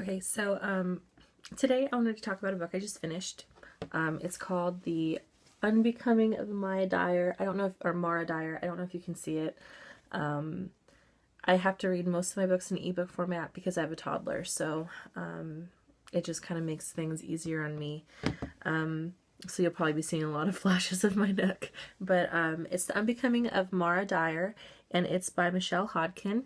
Okay, so today I wanted to talk about a book I just finished. It's called The Unbecoming of Mara Dyer. I don't know if, or Mara Dyer. I don't know if you can see it. I have to read most of my books in ebook format because I have a toddler, so it just kind of makes things easier on me. So you'll probably be seeing a lot of flashes of my neck. But it's The Unbecoming of Mara Dyer, and it's by Michelle Hodkin.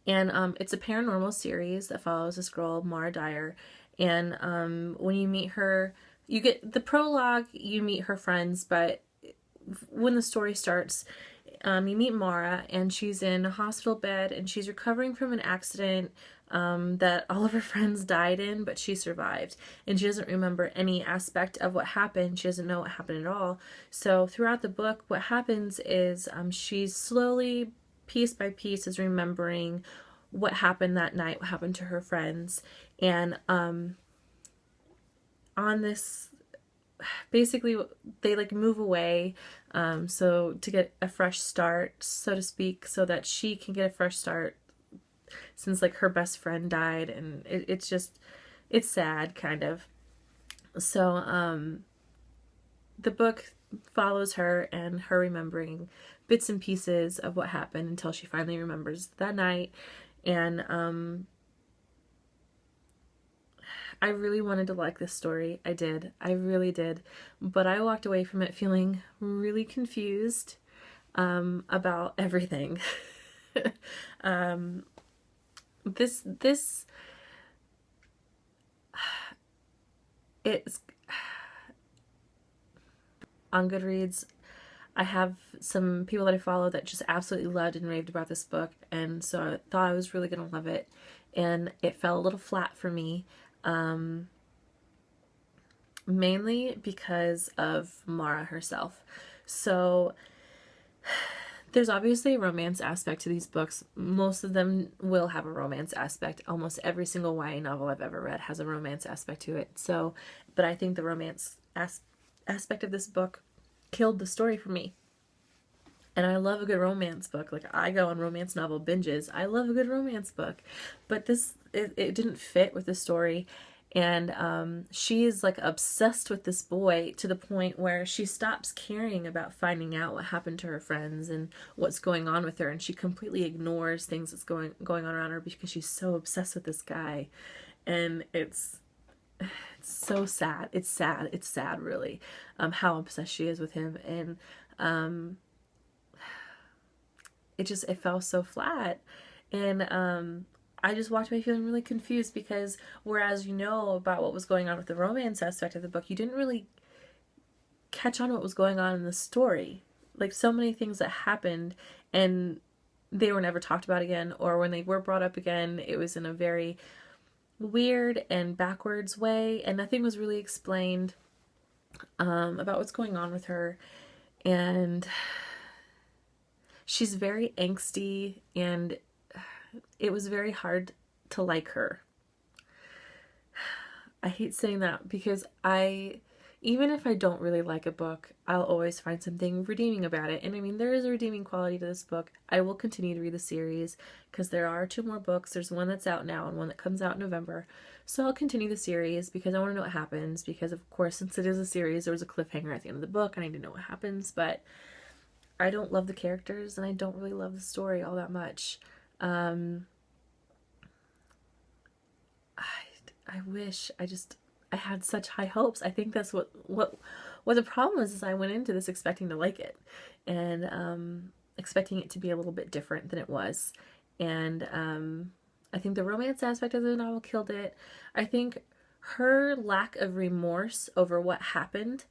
And it's a paranormal series that follows this girl, Mara Dyer. And when you meet her, you get the prologue, you meet her friends, but when the story starts, you meet Mara, and she's in a hospital bed, and she's recovering from an accident that all of her friends died in, but she survived. And she doesn't remember any aspect of what happened. She doesn't know what happened at all. So throughout the book, what happens is she's slowly, piece by piece, is remembering what happened that night, what happened to her friends. And on this, basically they like move away, so to get a fresh start, so to speak, so that she can get a fresh start since like her best friend died. And it's sad, kind of. So the book follows her and her remembering bits and pieces of what happened until she finally remembers that night. And I really wanted to like this story. I did. I really did. But I walked away from it feeling really confused about everything. This it's on Goodreads. I have some people that I follow that just absolutely loved and raved about this book, and so I thought I was really gonna love it, and it fell a little flat for me, mainly because of Mara herself. So there's obviously a romance aspect to these books. Most of them will have a romance aspect. Almost every single YA novel I've ever read has a romance aspect to it. So, but I think the romance aspect of this book killed the story for me. And I love a good romance book. Like, I go on romance novel binges. I love a good romance book. But it didn't fit with the story. And she is like obsessed with this boy to the point where she stops caring about finding out what happened to her friends and what's going on with her. And she completely ignores things that's going on around her because she's so obsessed with this guy. And it's so sad. It's sad. It's sad, really, how obsessed she is with him. And it fell so flat. And I just walked away feeling really confused because whereas you know about what was going on with the romance aspect of the book, you didn't really catch on what was going on in the story. Like, so many things that happened and they were never talked about again, or when they were brought up again, it was in a very weird and backwards way, and nothing was really explained about what's going on with her. And she's very angsty, and it was very hard to like her. I hate saying that because even if I don't really like a book, I'll always find something redeeming about it. And I mean, there is a redeeming quality to this book. I will continue to read the series because there are 2 more books. There's one that's out now and one that comes out in November. So I'll continue the series because I want to know what happens, because of course, since it is a series, there was a cliffhanger at the end of the book and I need to know what happens. But I don't love the characters and I don't really love the story all that much. I wish I had such high hopes. I think that's what the problem is I went into this expecting to like it, and expecting it to be a little bit different than it was. And I think the romance aspect of the novel killed it. I think her lack of remorse over what happened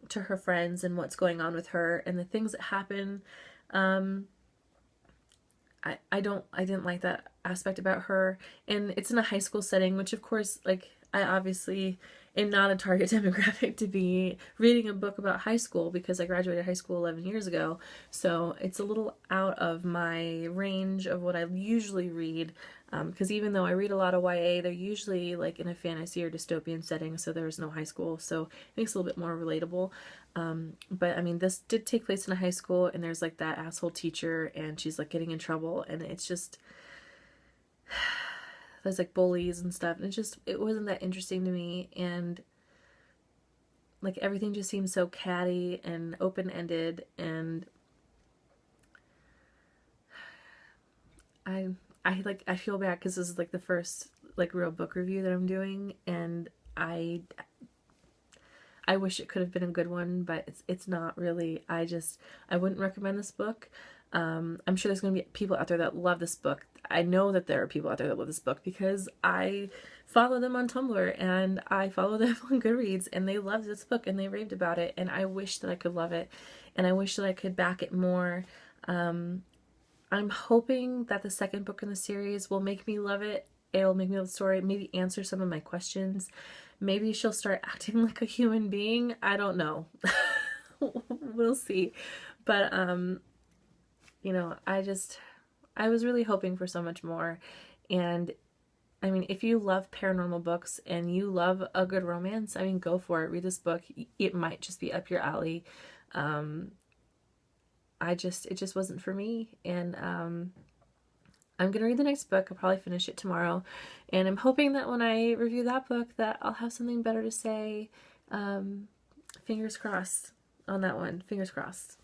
to her friends and what's going on with her and the things that happen, I didn't like that aspect about her. And it's in a high school setting, which of course, like, I obviously am not a target demographic to be reading a book about high school because I graduated high school 11 years ago. So it's a little out of my range of what I usually read. Because even though I read a lot of YA, they're usually like in a fantasy or dystopian setting, so there's no high school, so it makes it a little bit more relatable. But I mean, this did take place in a high school, and there's like that asshole teacher, and she's like getting in trouble, and it's just there's like bullies and stuff, and it wasn't that interesting to me, and like everything just seems so catty and open-ended, and I feel bad because this is like the first like real book review that I'm doing, and I wish it could have been a good one, but it's not really. I wouldn't recommend this book. I'm sure there's going to be people out there that love this book. I know that there are people out there that love this book because I follow them on Tumblr and I follow them on Goodreads, and they love this book and they raved about it, and I wish that I could love it, and I wish that I could back it more. I'm hoping that the second book in the series will make me love it. It'll make me love the story, maybe answer some of my questions. Maybe she'll start acting like a human being. I don't know. We'll see. But, you know, I was really hoping for so much more. And, I mean, if you love paranormal books and you love a good romance, I mean, go for it. Read this book. It might just be up your alley. It just wasn't for me, and I'm gonna read the next book. I'll probably finish it tomorrow, and I'm hoping that when I review that book that I'll have something better to say. Fingers crossed on that one. Fingers crossed.